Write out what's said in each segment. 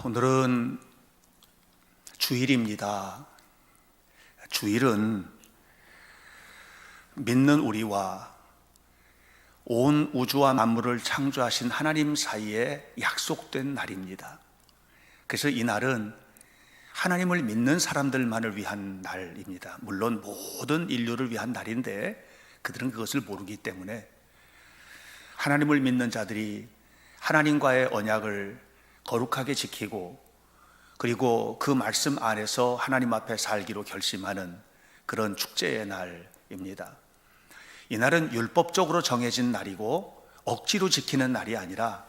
오늘은 주일입니다. 주일은 믿는 우리와 온 우주와 만물을 창조하신 하나님 사이에 약속된 날입니다. 그래서 이 날은 하나님을 믿는 사람들만을 위한 날입니다. 물론 모든 인류를 위한 날인데 그들은 그것을 모르기 때문에 하나님을 믿는 자들이 하나님과의 언약을 거룩하게 지키고 그리고 그 말씀 안에서 하나님 앞에 살기로 결심하는 그런 축제의 날입니다. 이 날은 율법적으로 정해진 날이고 억지로 지키는 날이 아니라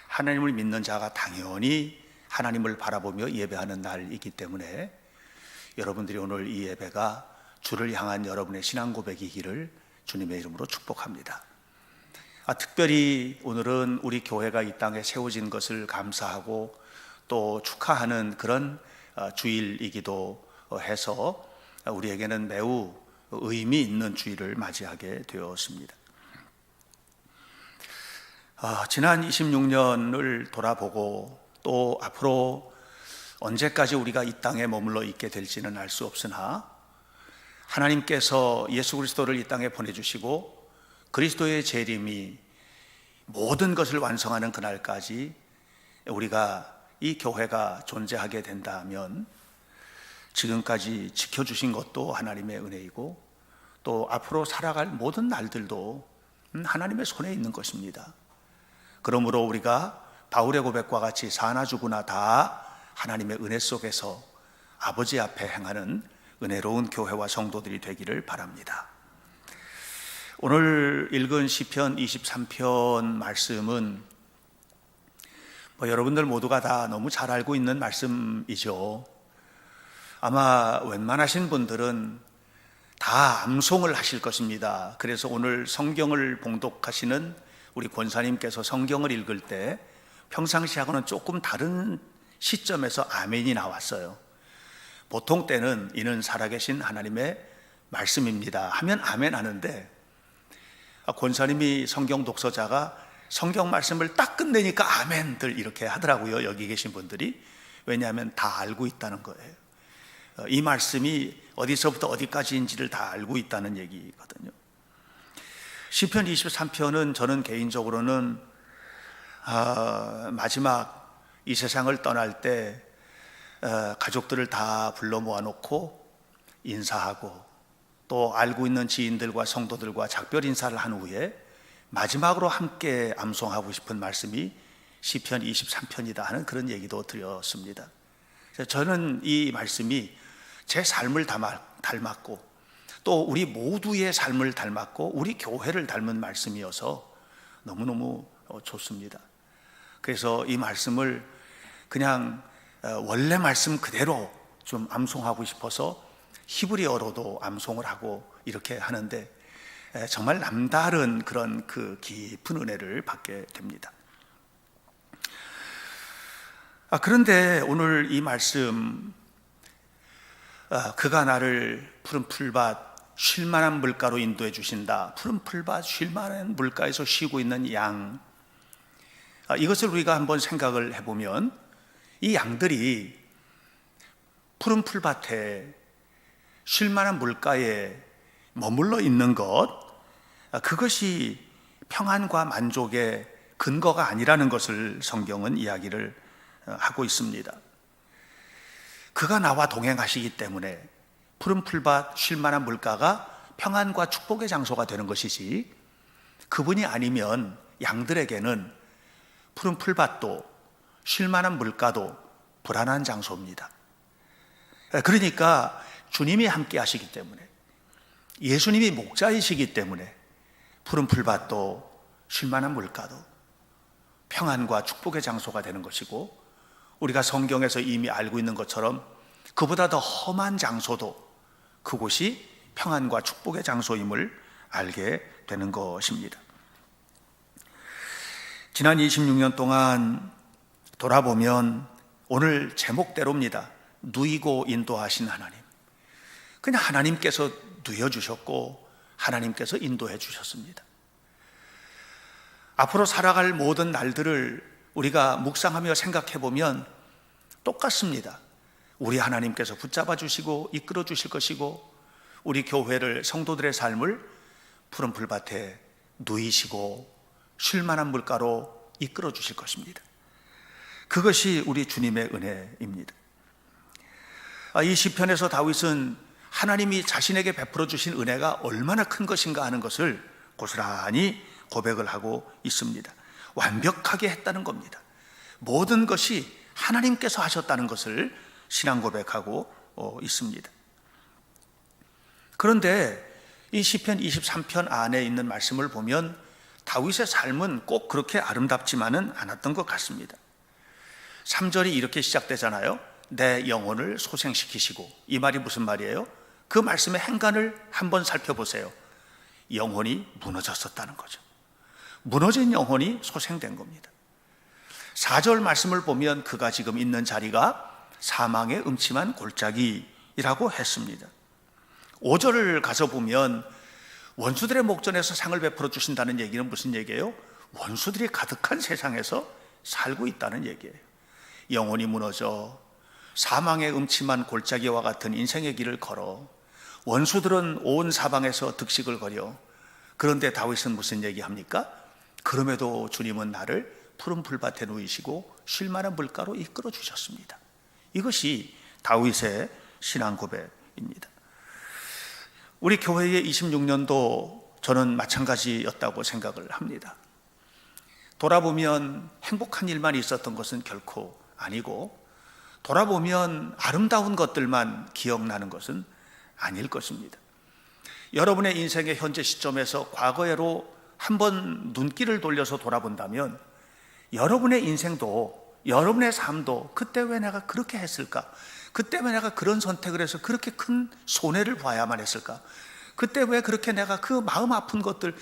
하나님을 믿는 자가 당연히 하나님을 바라보며 예배하는 날이기 때문에 여러분들이 오늘 이 예배가 주를 향한 여러분의 신앙 고백이기를 주님의 이름으로 축복합니다. 특별히 오늘은 우리 교회가 이 땅에 세워진 것을 감사하고 또 축하하는 그런 주일이기도 해서 우리에게는 매우 의미 있는 주일을 맞이하게 되었습니다. 지난 26년을 돌아보고 또 앞으로 언제까지 우리가 이 땅에 머물러 있게 될지는 알 수 없으나 하나님께서 예수 그리스도를 이 땅에 보내주시고 그리스도의 재림이 모든 것을 완성하는 그날까지 우리가 이 교회가 존재하게 된다면 지금까지 지켜주신 것도 하나님의 은혜이고 또 앞으로 살아갈 모든 날들도 하나님의 손에 있는 것입니다. 그러므로 우리가 바울의 고백과 같이 사나 죽으나 다 하나님의 은혜 속에서 아버지 앞에 행하는 은혜로운 교회와 성도들이 되기를 바랍니다. 오늘 읽은 시편 23편 말씀은 여러분들 모두가 다 너무 잘 알고 있는 말씀이죠. 아마 웬만하신 분들은 다 암송을 하실 것입니다. 그래서 오늘 성경을 봉독하시는 우리 권사님께서 성경을 읽을 때 평상시하고는 조금 다른 시점에서 아멘이 나왔어요. 보통 때는 이는 살아계신 하나님의 말씀입니다 하면 아멘 하는데 권사님이 성경 독서자가 성경 말씀을 딱 끝내니까 아멘들 이렇게 하더라고요. 여기 계신 분들이. 왜냐하면 다 알고 있다는 거예요. 이 말씀이 어디서부터 어디까지인지를 다 알고 있다는 얘기거든요. 시편 23편은 저는 개인적으로는 마지막 이 세상을 떠날 때 가족들을 다 불러 모아놓고 인사하고 또 알고 있는 지인들과 성도들과 작별 인사를 한 후에 마지막으로 함께 암송하고 싶은 말씀이 시편 23편이다 하는 그런 얘기도 드렸습니다. 저는 이 말씀이 제 삶을 닮았고 또 우리 모두의 삶을 닮았고 우리 교회를 닮은 말씀이어서 너무너무 좋습니다. 그래서 이 말씀을 그냥 원래 말씀 그대로 좀 암송하고 싶어서 히브리어로도 암송을 하고 이렇게 하는데 정말 남다른 그런 그 깊은 은혜를 받게 됩니다. 그런데 오늘 이 말씀 그가 나를 푸른 풀밭 쉴만한 물가로 인도해 주신다. 푸른 풀밭 쉴만한 물가에서 쉬고 있는 양, 이것을 우리가 한번 생각을 해보면 이 양들이 푸른 풀밭에 쉴만한 물가에 머물러 있는 것, 그것이 평안과 만족의 근거가 아니라는 것을 성경은 이야기를 하고 있습니다. 그가 나와 동행하시기 때문에 푸른 풀밭 쉴만한 물가가 평안과 축복의 장소가 되는 것이지 그분이 아니면 양들에게는 푸른 풀밭도 쉴만한 물가도 불안한 장소입니다. 그러니까 주님이 함께 하시기 때문에 예수님이 목자이시기 때문에 푸른 풀밭도 쉴만한 물가도 평안과 축복의 장소가 되는 것이고 우리가 성경에서 이미 알고 있는 것처럼 그보다 더 험한 장소도 그곳이 평안과 축복의 장소임을 알게 되는 것입니다. 지난 26년 동안 돌아보면 오늘 제목대로입니다. 누이고 인도하신 하나님. 그냥 하나님께서 누여주셨고 하나님께서 인도해 주셨습니다. 앞으로 살아갈 모든 날들을 우리가 묵상하며 생각해 보면 똑같습니다. 우리 하나님께서 붙잡아 주시고 이끌어 주실 것이고, 우리 교회를, 성도들의 삶을 푸른 풀밭에 누이시고 쉴만한 물가로 이끌어 주실 것입니다. 그것이 우리 주님의 은혜입니다. 이 시편에서 다윗은 하나님이 자신에게 베풀어 주신 은혜가 얼마나 큰 것인가 하는 것을 고스란히 고백을 하고 있습니다. 완벽하게 했다는 겁니다. 모든 것이 하나님께서 하셨다는 것을 신앙 고백하고 있습니다. 그런데 이 시편 23편 안에 있는 말씀을 보면 다윗의 삶은 꼭 그렇게 아름답지만은 않았던 것 같습니다. 3절이 이렇게 시작되잖아요. 내 영혼을 소생시키시고. 이 말이 무슨 말이에요? 그 말씀의 행간을 한번 살펴보세요. 영혼이 무너졌었다는 거죠. 무너진 영혼이 소생된 겁니다. 4절 말씀을 보면 그가 지금 있는 자리가 사망의 음침한 골짜기라고 했습니다. 5절을 가서 보면 원수들의 목전에서 상을 베풀어 주신다는 얘기는 무슨 얘기예요? 원수들이 가득한 세상에서 살고 있다는 얘기예요. 영혼이 무너져 사망의 음침한 골짜기와 같은 인생의 길을 걸어 원수들은 온 사방에서 득식을 거려. 그런데 다윗은 무슨 얘기합니까? 그럼에도 주님은 나를 푸른 풀밭에 누이시고 쉴만한 물가로 이끌어 주셨습니다. 이것이 다윗의 신앙 고백입니다. 우리 교회의 26년도 저는 마찬가지였다고 생각을 합니다. 돌아보면 행복한 일만 있었던 것은 결코 아니고, 돌아보면 아름다운 것들만 기억나는 것은 아닐 것입니다. 여러분의 인생의 현재 시점에서 과거로 한번 눈길을 돌려서 돌아본다면 여러분의 인생도, 여러분의 삶도 그때 왜 내가 그렇게 했을까? 그때 왜 내가 그런 선택을 해서 그렇게 큰 손해를 봐야만 했을까? 그때 왜 그렇게 내가 그 마음 아픈 것들,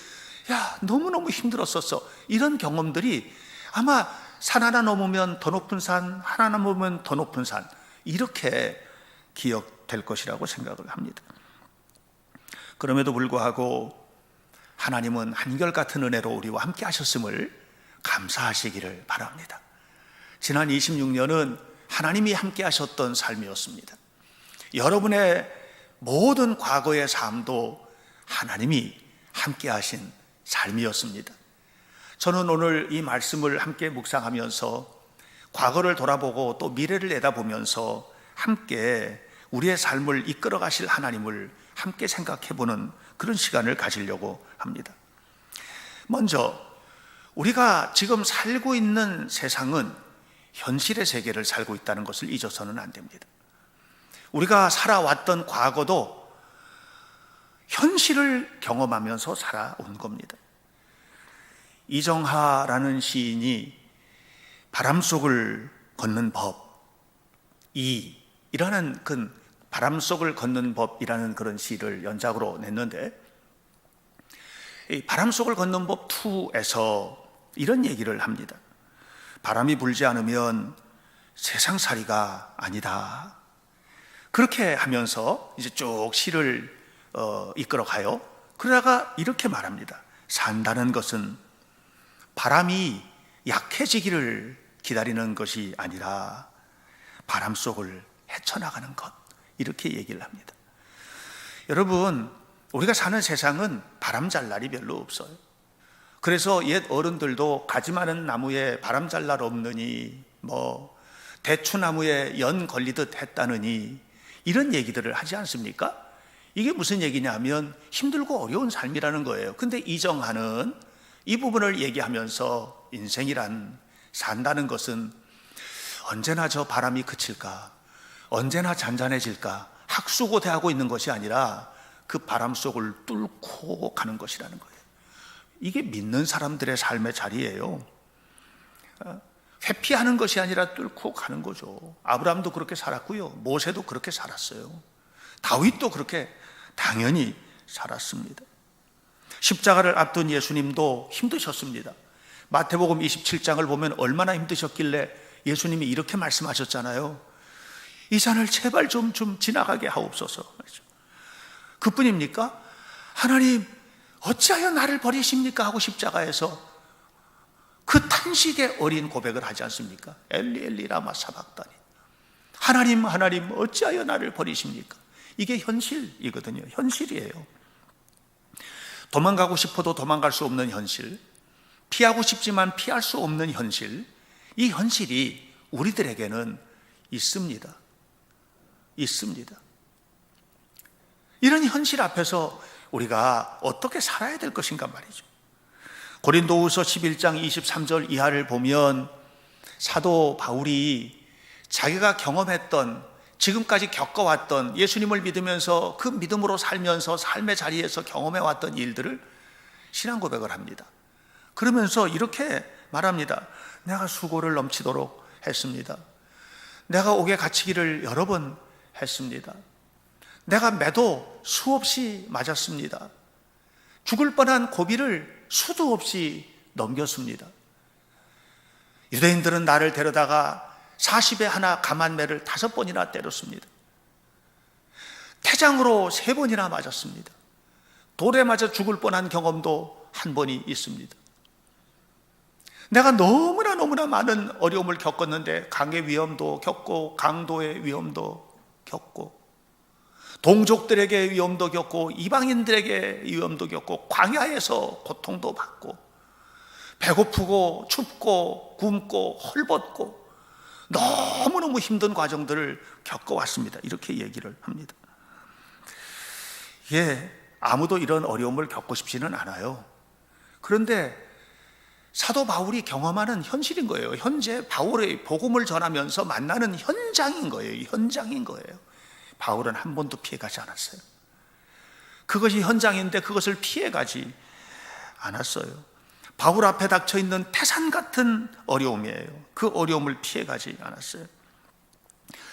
너무너무 힘들었었어. 이런 경험들이 아마 산 하나 넘으면 더 높은 산, 하나 넘으면 더 높은 산, 이렇게 기억될 것이라고 생각을 합니다. 그럼에도 불구하고 하나님은 한결같은 은혜로 우리와 함께 하셨음을 감사하시기를 바랍니다. 지난 26년은 하나님이 함께 하셨던 삶이었습니다. 여러분의 모든 과거의 삶도 하나님이 함께 하신 삶이었습니다. 저는 오늘 이 말씀을 함께 묵상하면서 과거를 돌아보고 또 미래를 내다보면서 함께 우리의 삶을 이끌어 가실 하나님을 함께 생각해 보는 그런 시간을 가지려고 합니다. 먼저 우리가 지금 살고 있는 세상은 현실의 세계를 살고 있다는 것을 잊어서는 안 됩니다. 우리가 살아왔던 과거도 현실을 경험하면서 살아온 겁니다. 이정하라는 시인이 바람 속을 걷는 법이라는 그 바람 속을 걷는 법이라는 그런 시를 연작으로 냈는데, 이 바람 속을 걷는 법 2에서 이런 얘기를 합니다. 바람이 불지 않으면 세상살이가 아니다. 그렇게 하면서 이제 쭉 시를 이끌어 가요. 그러다가 이렇게 말합니다. 산다는 것은 바람이 약해지기를 기다리는 것이 아니라 바람 속을 헤쳐나가는 것, 이렇게 얘기를 합니다. 여러분, 우리가 사는 세상은 바람 잘 날이 별로 없어요. 그래서 옛 어른들도 가지 많은 나무에 바람 잘 날 없느니, 대추나무에 연 걸리듯 했다느니, 이런 얘기들을 하지 않습니까? 이게 무슨 얘기냐면 힘들고 어려운 삶이라는 거예요. 근데 이정하는 이 부분을 얘기하면서 인생이란, 산다는 것은 언제나 저 바람이 그칠까, 언제나 잔잔해질까 학수고대하고 있는 것이 아니라 그 바람 속을 뚫고 가는 것이라는 거예요. 이게 믿는 사람들의 삶의 자리예요. 회피하는 것이 아니라 뚫고 가는 거죠. 아브라함도 그렇게 살았고요, 모세도 그렇게 살았어요. 다윗도 그렇게 당연히 살았습니다. 십자가를 앞둔 예수님도 힘드셨습니다. 마태복음 27장을 보면 얼마나 힘드셨길래 예수님이 이렇게 말씀하셨잖아요. 이 잔을 제발 좀 지나가게 하옵소서. 그뿐입니까? 하나님, 어찌하여 나를 버리십니까? 하고 십자가에서 그 탄식의 어린 고백을 하지 않습니까? 엘리 엘리 라마 사박다니, 하나님 하나님 어찌하여 나를 버리십니까? 이게 현실이거든요. 현실이에요. 도망가고 싶어도 도망갈 수 없는 현실, 피하고 싶지만 피할 수 없는 현실, 이 현실이 우리들에게는 있습니다. 있습니다. 이런 현실 앞에서 우리가 어떻게 살아야 될 것인가 말이죠. 고린도후서 11장 23절 이하를 보면 사도 바울이 자기가 경험했던, 지금까지 겪어왔던, 예수님을 믿으면서 그 믿음으로 살면서 삶의 자리에서 경험해왔던 일들을 신앙 고백을 합니다. 그러면서 이렇게 말합니다. 내가 수고를 넘치도록 했습니다. 내가 옥에 갇히기를 여러 번 했습니다. 내가 매도 수없이 맞았습니다. 죽을 뻔한 고비를 수도 없이 넘겼습니다. 유대인들은 나를 데려다가 40에 하나 감한매를 5번이나 때렸습니다. 태장으로 3번이나 맞았습니다. 돌에 맞아 죽을 뻔한 경험도 1번이 있습니다. 내가 너무나 많은 어려움을 겪었는데, 강의 위험도 겪고 강도의 위험도 겪고 동족들에게 위험도 겪고 이방인들에게 위험도 겪고 광야에서 고통도 받고 배고프고 춥고 굶고 헐벗고 너무너무 힘든 과정들을 겪어왔습니다. 이렇게 얘기를 합니다. 예, 아무도 이런 어려움을 겪고 싶지는 않아요. 그런데 사도 바울이 경험하는 현실인 거예요. 현재 바울의 복음을 전하면서 만나는 현장인 거예요. 현장인 거예요. 바울은 한 번도 피해가지 않았어요. 그것이 현장인데 그것을 피해가지 않았어요. 바울 앞에 닥쳐있는 태산 같은 어려움이에요. 그 어려움을 피해가지 않았어요.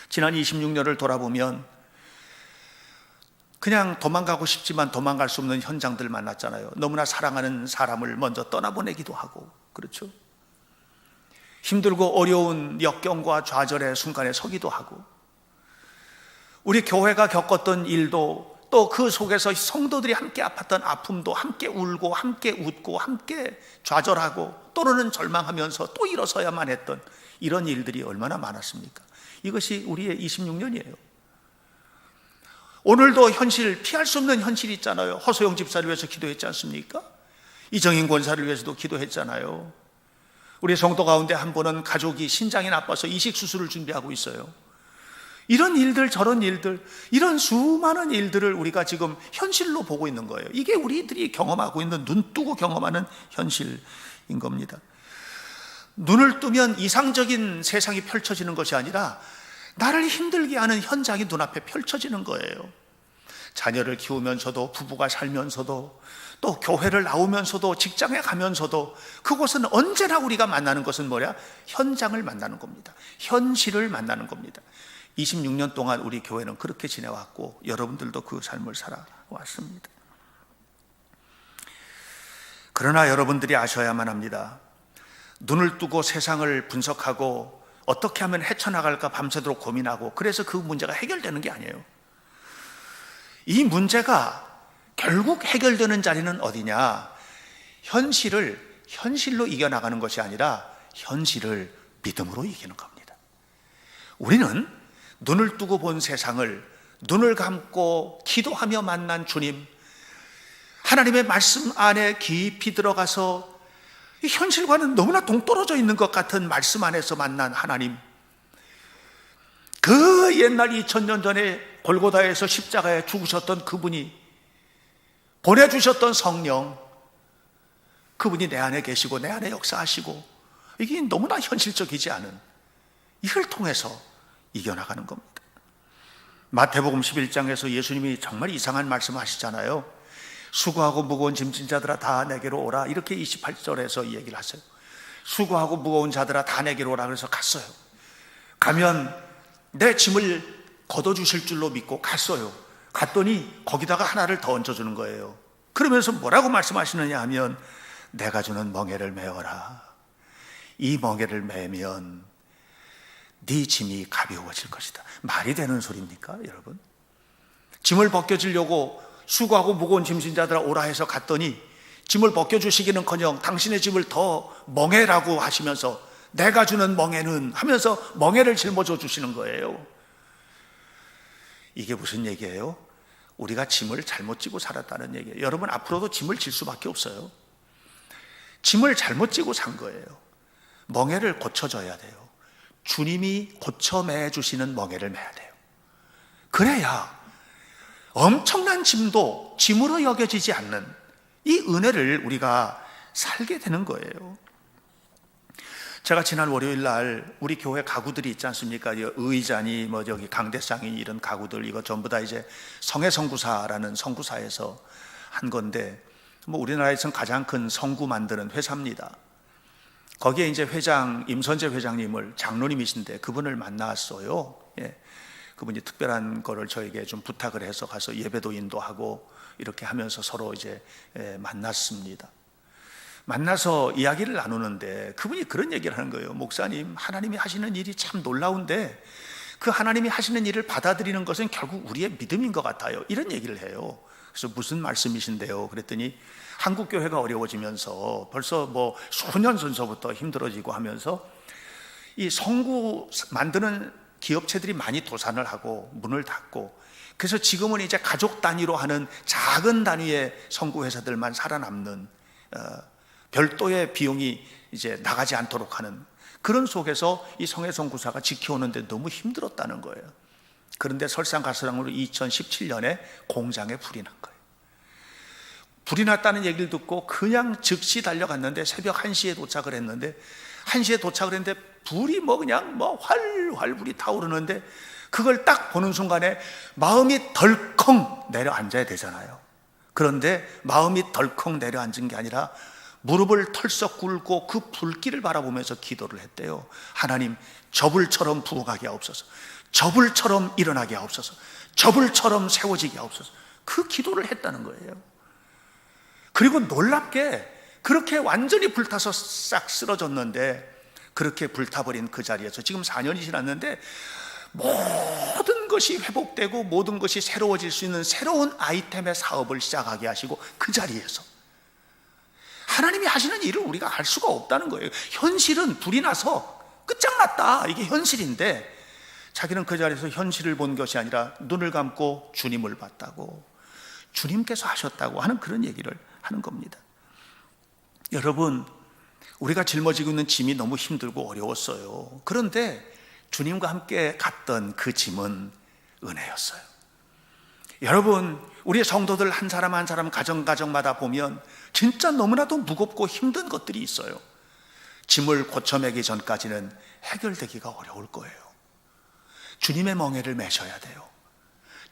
지난 26년을 돌아보면 그냥 도망가고 싶지만 도망갈 수 없는 현장들 만났잖아요. 너무나 사랑하는 사람을 먼저 떠나보내기도 하고, 그렇죠? 힘들고 어려운 역경과 좌절의 순간에 서기도 하고, 우리 교회가 겪었던 일도, 또 그 속에서 성도들이 함께 아팠던 아픔도 함께 울고 함께 웃고 함께 좌절하고 또는 절망하면서 또 일어서야만 했던 이런 일들이 얼마나 많았습니까? 이것이 우리의 26년이에요. 오늘도 현실, 피할 수 없는 현실이 있잖아요. 허소영 집사를 위해서 기도했지 않습니까? 이정인 권사를 위해서도 기도했잖아요. 우리 성도 가운데 한 분은 가족이 신장이 나빠서 이식수술을 준비하고 있어요. 이런 일들, 저런 일들, 이런 수많은 일들을 우리가 지금 현실로 보고 있는 거예요. 이게 우리들이 경험하고 있는, 눈 뜨고 경험하는 현실인 겁니다. 눈을 뜨면 이상적인 세상이 펼쳐지는 것이 아니라 나를 힘들게 하는 현장이 눈앞에 펼쳐지는 거예요. 자녀를 키우면서도, 부부가 살면서도, 또 교회를 나오면서도, 직장에 가면서도 그곳은 언제나 우리가 만나는 것은 뭐냐? 현장을 만나는 겁니다. 현실을 만나는 겁니다. 26년 동안 우리 교회는 그렇게 지내왔고 여러분들도 그 삶을 살아왔습니다. 그러나 여러분들이 아셔야만 합니다. 눈을 뜨고 세상을 분석하고 어떻게 하면 헤쳐나갈까 밤새도록 고민하고 그래서 그 문제가 해결되는 게 아니에요. 이 문제가 결국 해결되는 자리는 어디냐? 현실을 현실로 이겨나가는 것이 아니라 현실을 믿음으로 이기는 겁니다. 우리는 눈을 뜨고 본 세상을, 눈을 감고 기도하며 만난 주님, 하나님의 말씀 안에 깊이 들어가서 이 현실과는 너무나 동떨어져 있는 것 같은 말씀 안에서 만난 하나님, 그 옛날 2000년 전에 골고다에서 십자가에 죽으셨던 그분이, 보내주셨던 성령, 그분이 내 안에 계시고 내 안에 역사하시고, 이게 너무나 현실적이지 않은, 이걸 통해서 이겨나가는 겁니다. 마태복음 11장에서 예수님이 정말 이상한 말씀을 하시잖아요. 수고하고 무거운 짐진 자들아 다 내게로 오라, 이렇게 28절에서 얘기를 하세요. 수고하고 무거운 자들아 다 내게로 오라. 그래서 갔어요. 가면 내 짐을 걷어주실 줄로 믿고 갔어요. 갔더니 거기다가 하나를 더 얹어주는 거예요. 그러면서 뭐라고 말씀하시느냐 하면, 내가 주는 멍에를 메어라. 이 멍에를 메면 네 짐이 가벼워질 것이다. 말이 되는 소리입니까, 여러분? 짐을 벗겨주려고 수고하고 무거운 짐진 자들아 오라 해서 갔더니 짐을 벗겨주시기는커녕 당신의 짐을 더 멍해라고 하시면서 내가 주는 멍해는 하면서 멍해를 짊어져 주시는 거예요. 이게 무슨 얘기예요? 우리가 짐을 잘못 지고 살았다는 얘기예요. 여러분, 앞으로도 짐을 질 수밖에 없어요. 짐을 잘못 지고 산 거예요. 멍해를 고쳐줘야 돼요. 주님이 고쳐 매주시는 멍해를 매야 돼요. 그래야 엄청난 짐도 짐으로 여겨지지 않는 이 은혜를 우리가 살게 되는 거예요. 제가 지난 월요일 날 우리 교회 가구들이 있지 않습니까? 의자니 여기 강대상이 이런 가구들, 이거 전부 다 이제 성회성구사라는 성구사에서 한 건데, 우리나라에서는 가장 큰 성구 만드는 회사입니다. 거기에 이제 회장 임선재 회장님을, 장로님이신데 그분을 만났어요. 예. 그분이 특별한 거를 저에게 좀 부탁을 해서 가서 예배도 인도하고 이렇게 하면서 서로 이제 만났습니다. 만나서 이야기를 나누는데 그분이 그런 얘기를 하는 거예요. 목사님, 하나님이 하시는 일이 참 놀라운데 그 하나님이 하시는 일을 받아들이는 것은 결국 우리의 믿음인 것 같아요. 이런 얘기를 해요. 그래서 무슨 말씀이신데요? 그랬더니 한국교회가 어려워지면서 벌써 수년 전서부터 힘들어지고 하면서 이 성구 만드는 기업체들이 많이 도산을 하고 문을 닫고, 그래서 지금은 이제 가족 단위로 하는 작은 단위의 성구 회사들만 살아남는, 별도의 비용이 이제 나가지 않도록 하는 그런 속에서 이 성회성구사가 지켜오는데 너무 힘들었다는 거예요. 그런데 설상가상으로 2017년에 공장에 불이 난 거예요. 불이 났다는 얘기를 듣고 그냥 즉시 달려갔는데 새벽 1시에 도착을 했는데, 1시에 도착을 했는데 불이 그냥 활활 불이 타오르는데, 그걸 딱 보는 순간에 마음이 덜컹 내려앉아야 되잖아요. 그런데 마음이 덜컹 내려앉은 게 아니라 무릎을 털썩 꿇고 그 불길을 바라보면서 기도를 했대요. 하나님, 저 불처럼 부어가게 하옵소서, 저 불처럼 일어나게 하옵소서, 저 불처럼 세워지게 하옵소서. 그 기도를 했다는 거예요. 그리고 놀랍게 그렇게 완전히 불타서 싹 쓰러졌는데, 그렇게 불타버린 그 자리에서 지금 4년이 지났는데 모든 것이 회복되고 모든 것이 새로워질 수 있는 새로운 아이템의 사업을 시작하게 하시고, 그 자리에서 하나님이 하시는 일을 우리가 알 수가 없다는 거예요. 현실은 불이 나서 끝장났다, 이게 현실인데, 자기는 그 자리에서 현실을 본 것이 아니라 눈을 감고 주님을 봤다고, 주님께서 하셨다고 하는 그런 얘기를 하는 겁니다. 여러분, 우리가 짊어지고 있는 짐이 너무 힘들고 어려웠어요. 그런데 주님과 함께 갔던 그 짐은 은혜였어요. 여러분, 우리 성도들 한 사람 한 사람 가정마다 보면 진짜 너무나도 무겁고 힘든 것들이 있어요. 짐을 고쳐매기 전까지는 해결되기가 어려울 거예요. 주님의 멍에를 매셔야 돼요.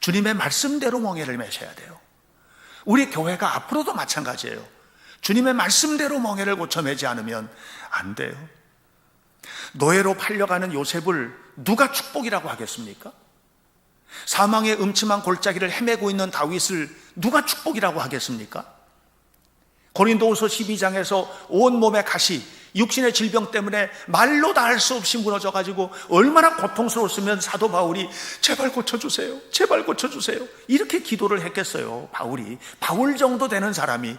주님의 말씀대로 멍에를 매셔야 돼요. 우리 교회가 앞으로도 마찬가지예요. 주님의 말씀대로 멍에를 고쳐매지 않으면 안 돼요. 노예로 팔려가는 요셉을 누가 축복이라고 하겠습니까? 사망의 음침한 골짜기를 헤매고 있는 다윗을 누가 축복이라고 하겠습니까? 고린도후서 12장에서 온몸의 가시, 육신의 질병 때문에 말로 다 할 수 없이 무너져가지고 얼마나 고통스러웠으면 사도 바울이 제발 고쳐주세요, 제발 고쳐주세요, 이렇게 기도를 했겠어요. 바울 정도 되는 사람이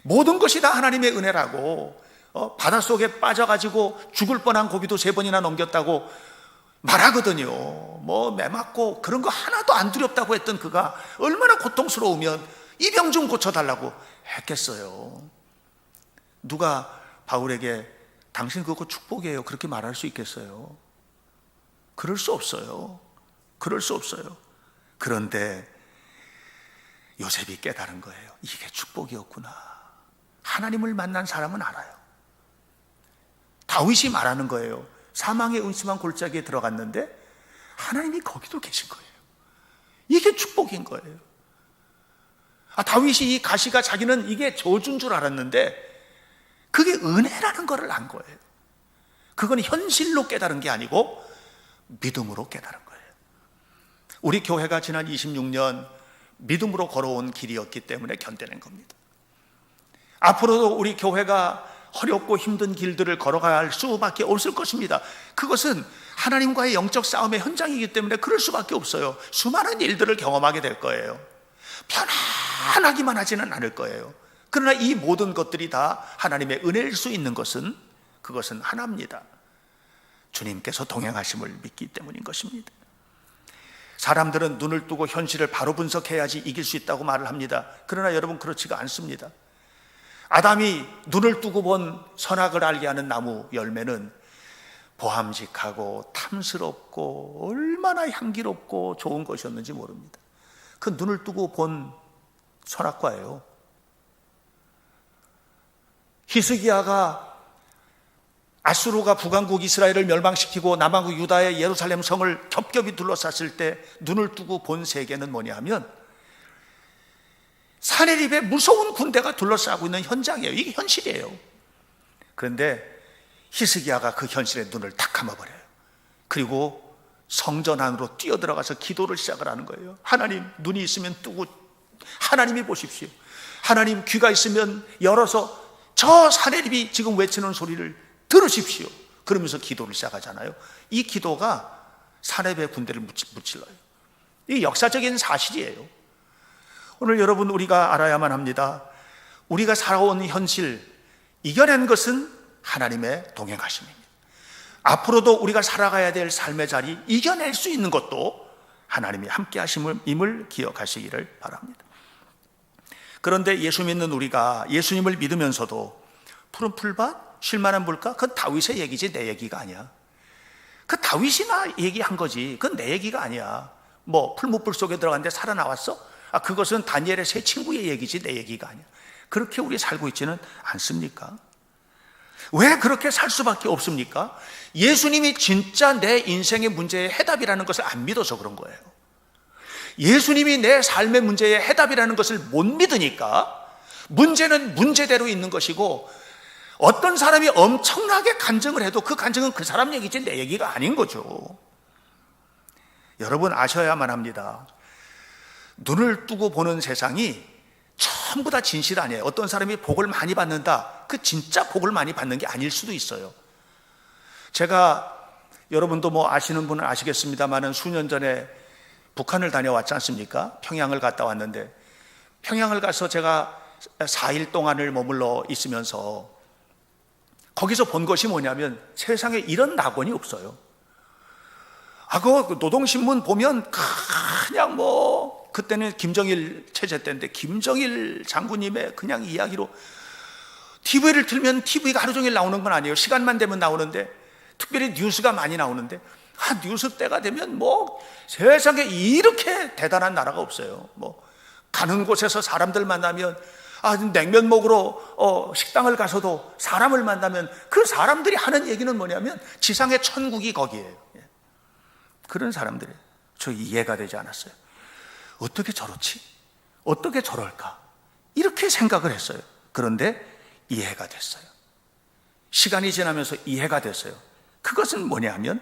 모든 것이 다 하나님의 은혜라고, 바닷속에 빠져가지고 죽을 뻔한 고비도 3번이나 넘겼다고 말하거든요. 매 맞고 그런 거 하나도 안 두렵다고 했던 그가 얼마나 고통스러우면 이 병 좀 고쳐달라고 했겠어요. 누가 바울에게 당신 그거 축복이에요 그렇게 말할 수 있겠어요? 그럴 수 없어요. 그럴 수 없어요. 그런데 요셉이 깨달은 거예요. 이게 축복이었구나. 하나님을 만난 사람은 알아요. 다윗이 말하는 거예요. 사망의 음침한 골짜기에 들어갔는데 하나님이 거기도 계신 거예요. 이게 축복인 거예요. 다윗이 이 가시가 자기는 이게 저주인 줄 알았는데 그게 은혜라는 것을 안 거예요. 그건 현실로 깨달은 게 아니고 믿음으로 깨달은 거예요. 우리 교회가 지난 26년 믿음으로 걸어온 길이었기 때문에 견뎌낸 겁니다. 앞으로도 우리 교회가 어렵고 힘든 길들을 걸어갈 수밖에 없을 것입니다. 그것은 하나님과의 영적 싸움의 현장이기 때문에 그럴 수밖에 없어요. 수많은 일들을 경험하게 될 거예요. 편안하기만 하지는 않을 거예요. 그러나 이 모든 것들이 다 하나님의 은혜일 수 있는 것은 그것은 하나입니다. 주님께서 동행하심을 믿기 때문인 것입니다. 사람들은 눈을 뜨고 현실을 바로 분석해야지 이길 수 있다고 말을 합니다. 그러나 여러분, 그렇지가 않습니다. 아담이 눈을 뜨고 본 선악을 알게 하는 나무 열매는 보함직하고 탐스럽고 얼마나 향기롭고 좋은 것이었는지 모릅니다. 그 눈을 뜨고 본 선악과예요. 히스기야가 아수르가 북왕국 이스라엘을 멸망시키고 남왕국 유다의 예루살렘 성을 겹겹이 둘러쌌을 때 눈을 뜨고 본 세계는 뭐냐 하면 사내립에 무서운 군대가 둘러싸고 있는 현장이에요. 이게 현실이에요. 그런데 히스기야가 그 현실에 눈을 탁 감아버려요. 그리고 성전 안으로 뛰어들어가서 기도를 시작을 하는 거예요. 하나님, 눈이 있으면 뜨고 하나님이 보십시오. 하나님, 귀가 있으면 열어서 저 사내립이 지금 외치는 소리를 들으십시오. 그러면서 기도를 시작하잖아요. 이 기도가 사내립의 군대를 무찔러요. 이 역사적인 사실이에요. 오늘 여러분, 우리가 알아야만 합니다. 우리가 살아온 현실, 이겨낸 것은 하나님의 동행하심입니다. 앞으로도 우리가 살아가야 될 삶의 자리, 이겨낼 수 있는 것도 하나님이 함께 하심을 기억하시기를 바랍니다. 그런데 예수 믿는 우리가 예수님을 믿으면서도 푸른 풀밭, 쉴만한 물가, 그건 다윗의 얘기지 내 얘기가 아니야. 그 다윗이나 얘기한 거지, 그건 내 얘기가 아니야. 뭐 풀무불 속에 들어갔는데 살아나왔어? 그것은 다니엘의 세 친구의 얘기지 내 얘기가 아니야. 그렇게 우리 살고 있지는 않습니까? 왜 그렇게 살 수밖에 없습니까? 예수님이 진짜 내 인생의 문제의 해답이라는 것을 안 믿어서 그런 거예요. 예수님이 내 삶의 문제의 해답이라는 것을 못 믿으니까 문제는 문제대로 있는 것이고, 어떤 사람이 엄청나게 간증을 해도 그 간증은 그 사람 얘기지 내 얘기가 아닌 거죠. 여러분, 아셔야만 합니다. 눈을 뜨고 보는 세상이 전부 다 진실 아니에요. 어떤 사람이 복을 많이 받는다, 그 진짜 복을 많이 받는 게 아닐 수도 있어요. 제가, 여러분도 뭐 아시는 분은 아시겠습니다만은 수년 전에 북한을 다녀왔지 않습니까? 평양을 갔다 왔는데, 평양을 가서 제가 4일 동안을 머물러 있으면서 거기서 본 것이 뭐냐면 세상에 이런 낙원이 없어요. 그 노동신문 보면 그냥 뭐, 그때는 김정일 체제 때인데 김정일 장군님의 그냥 이야기로, TV를 틀면 TV가 하루 종일 나오는 건 아니에요. 시간만 되면 나오는데, 특별히 뉴스가 많이 나오는데, 뉴스 때가 되면 뭐 세상에 이렇게 대단한 나라가 없어요. 뭐 가는 곳에서 사람들 만나면, 냉면 먹으러 식당을 가서도 사람을 만나면 그 사람들이 하는 얘기는 뭐냐면 지상의 천국이 거기에요. 그런 사람들이 저 이해가 되지 않았어요. 어떻게 저렇지? 어떻게 저럴까? 이렇게 생각을 했어요. 그런데 이해가 됐어요. 시간이 지나면서 이해가 됐어요. 그것은 뭐냐 하면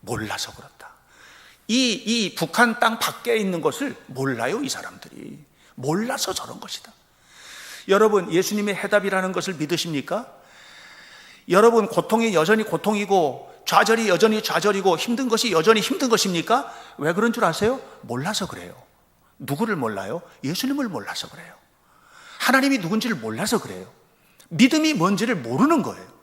몰라서 그렇다. 이 북한 땅 밖에 있는 것을 몰라요. 이 사람들이 몰라서 저런 것이다. 여러분, 예수님의 해답이라는 것을 믿으십니까? 여러분, 고통이 여전히 고통이고 좌절이 여전히 좌절이고 힘든 것이 여전히 힘든 것입니까? 왜 그런 줄 아세요? 몰라서 그래요. 누구를 몰라요? 예수님을 몰라서 그래요. 하나님이 누군지를 몰라서 그래요. 믿음이 뭔지를 모르는 거예요.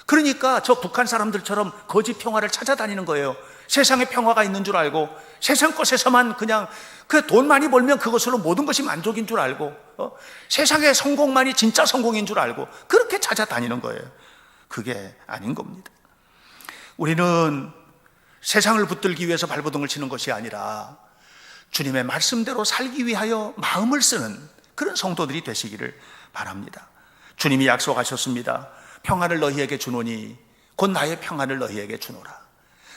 그러니까 저 북한 사람들처럼 거짓 평화를 찾아다니는 거예요. 세상에 평화가 있는 줄 알고, 세상 것에서만 그냥 그 돈 많이 벌면 그것으로 모든 것이 만족인 줄 알고, 세상의 성공만이 진짜 성공인 줄 알고 그렇게 찾아다니는 거예요. 그게 아닌 겁니다. 우리는 세상을 붙들기 위해서 발버둥을 치는 것이 아니라 주님의 말씀대로 살기 위하여 마음을 쓰는 그런 성도들이 되시기를 바랍니다. 주님이 약속하셨습니다. 평안을 너희에게 주노니 곧 나의 평안을 너희에게 주노라.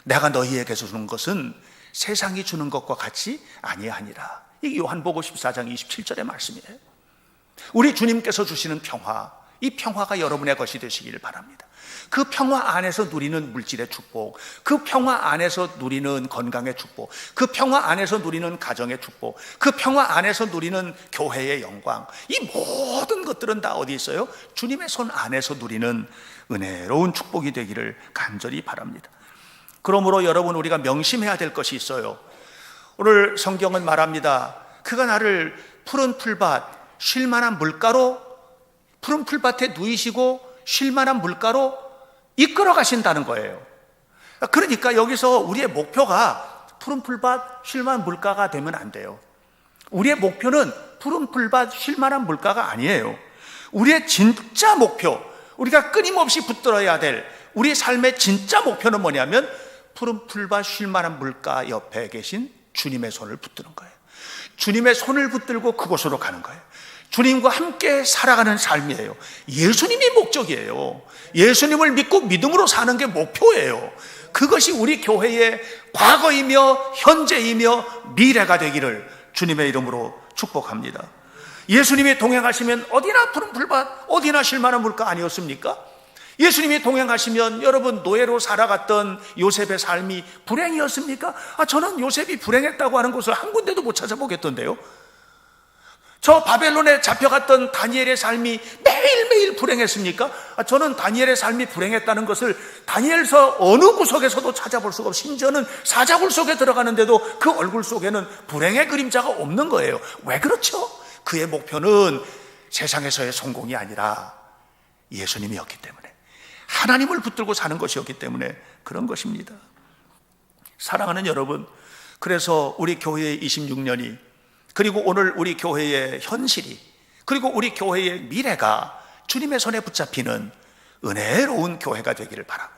내가 너희에게 주는 것은 세상이 주는 것과 같이 아니하니라. 이게 요한복음 14장 27절의 말씀이에요. 우리 주님께서 주시는 평화, 이 평화가 여러분의 것이 되시기를 바랍니다. 그 평화 안에서 누리는 물질의 축복, 그 평화 안에서 누리는 건강의 축복, 그 평화 안에서 누리는 가정의 축복, 그 평화 안에서 누리는 교회의 영광, 이 모든 것들은 다 어디 있어요? 주님의 손 안에서 누리는 은혜로운 축복이 되기를 간절히 바랍니다. 그러므로 여러분, 우리가 명심해야 될 것이 있어요. 오늘 성경은 말합니다. 그가 나를 푸른 풀밭, 쉴만한 물가로 푸른 풀밭에 누이시고 쉴만한 물가로 이끌어 가신다는 거예요. 그러니까 여기서 우리의 목표가 푸른 풀밭 쉴만한 물가가 되면 안 돼요. 우리의 목표는 푸른 풀밭 쉴만한 물가가 아니에요. 우리의 진짜 목표, 우리가 끊임없이 붙들어야 될 우리 삶의 진짜 목표는 뭐냐면 푸른 풀밭 쉴만한 물가 옆에 계신 주님의 손을 붙드는 거예요. 주님의 손을 붙들고 그곳으로 가는 거예요. 주님과 함께 살아가는 삶이에요. 예수님이 목적이에요. 예수님을 믿고 믿음으로 사는 게 목표예요. 그것이 우리 교회의 과거이며 현재이며 미래가 되기를 주님의 이름으로 축복합니다. 예수님이 동행하시면 어디나 푸른 풀밭, 어디나 쉴만한 물가 아니었습니까? 예수님이 동행하시면 여러분 노예로 살아갔던 요셉의 삶이 불행이었습니까? 저는 요셉이 불행했다고 하는 곳을 한 군데도 못 찾아보겠던데요. 저 바벨론에 잡혀갔던 다니엘의 삶이 매일매일 불행했습니까? 저는 다니엘의 삶이 불행했다는 것을 다니엘서 어느 구석에서도 찾아볼 수가 없어요. 심지어는 사자굴 속에 들어가는데도 그 얼굴 속에는 불행의 그림자가 없는 거예요. 왜 그렇죠? 그의 목표는 세상에서의 성공이 아니라 예수님이었기 때문에, 하나님을 붙들고 사는 것이었기 때문에 그런 것입니다. 사랑하는 여러분, 그래서 우리 교회의 26년이, 그리고 오늘 우리 교회의 현실이, 그리고 우리 교회의 미래가 주님의 손에 붙잡히는 은혜로운 교회가 되기를 바라고,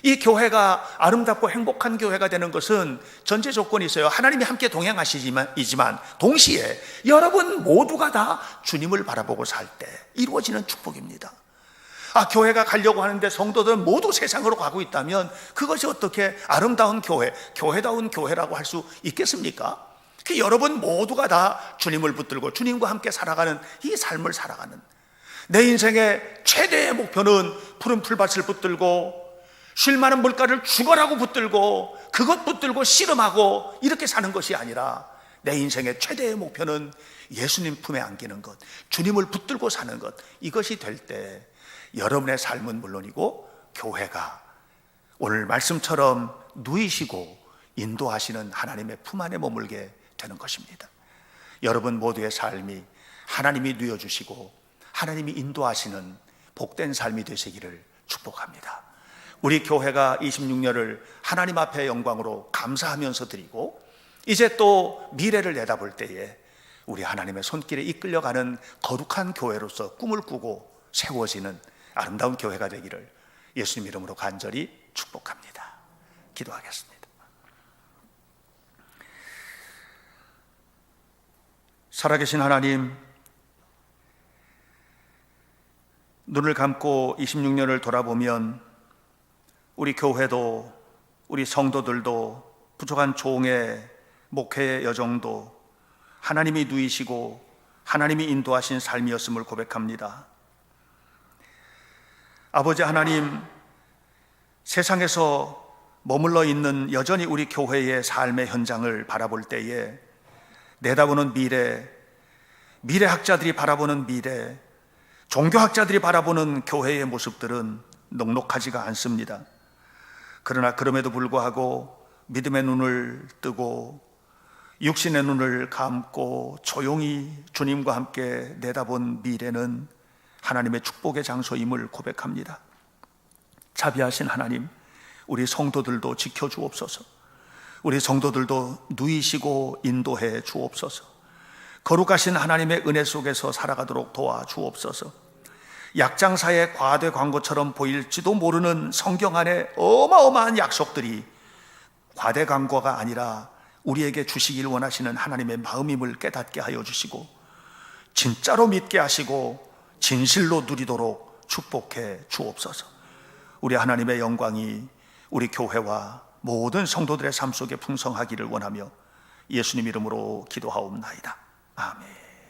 이 교회가 아름답고 행복한 교회가 되는 것은 전제 조건이 있어요. 하나님이 함께 동행하시지만 동시에 여러분 모두가 다 주님을 바라보고 살 때 이루어지는 축복입니다. 교회가 가려고 하는데 성도들은 모두 세상으로 가고 있다면 그것이 어떻게 아름다운 교회, 교회다운 교회라고 할 수 있겠습니까? 여러분 모두가 다 주님을 붙들고 주님과 함께 살아가는 이 삶을 살아가는, 내 인생의 최대의 목표는 푸른 풀밭을 붙들고 쉴만한 물가를 죽어라고 붙들고 그것 붙들고 씨름하고 이렇게 사는 것이 아니라, 내 인생의 최대의 목표는 예수님 품에 안기는 것, 주님을 붙들고 사는 것, 이것이 될 때 여러분의 삶은 물론이고 교회가 오늘 말씀처럼 누이시고 인도하시는 하나님의 품 안에 머물게 되는 것입니다. 여러분 모두의 삶이 하나님이 누여주시고 하나님이 인도하시는 복된 삶이 되시기를 축복합니다. 우리 교회가 26년을 하나님 앞에 영광으로 감사하면서 드리고, 이제 또 미래를 내다볼 때에 우리 하나님의 손길에 이끌려가는 거룩한 교회로서 꿈을 꾸고 세워지는 아름다운 교회가 되기를 예수님 이름으로 간절히 축복합니다. 기도하겠습니다. 살아계신 하나님, 눈을 감고 26년을 돌아보면 우리 교회도, 우리 성도들도, 부족한 종의 목회의 여정도 하나님이 누이시고 하나님이 인도하신 삶이었음을 고백합니다. 아버지 하나님, 세상에서 머물러 있는 여전히 우리 교회의 삶의 현장을 바라볼 때에 내다보는 미래학자들이 바라보는 미래, 종교학자들이 바라보는 교회의 모습들은 넉넉하지가 않습니다. 그러나 그럼에도 불구하고 믿음의 눈을 뜨고 육신의 눈을 감고 조용히 주님과 함께 내다본 미래는 하나님의 축복의 장소임을 고백합니다. 자비하신 하나님, 우리 성도들도 지켜주옵소서. 우리 성도들도 누이시고 인도해 주옵소서. 거룩하신 하나님의 은혜 속에서 살아가도록 도와주옵소서. 약장사의 과대 광고처럼 보일지도 모르는 성경 안에 어마어마한 약속들이 과대 광고가 아니라 우리에게 주시길 원하시는 하나님의 마음임을 깨닫게 하여 주시고, 진짜로 믿게 하시고 진실로 누리도록 축복해 주옵소서. 우리 하나님의 영광이 우리 교회와 모든 성도들의 삶 속에 풍성하기를 원하며 예수님 이름으로 기도하옵나이다. 아멘.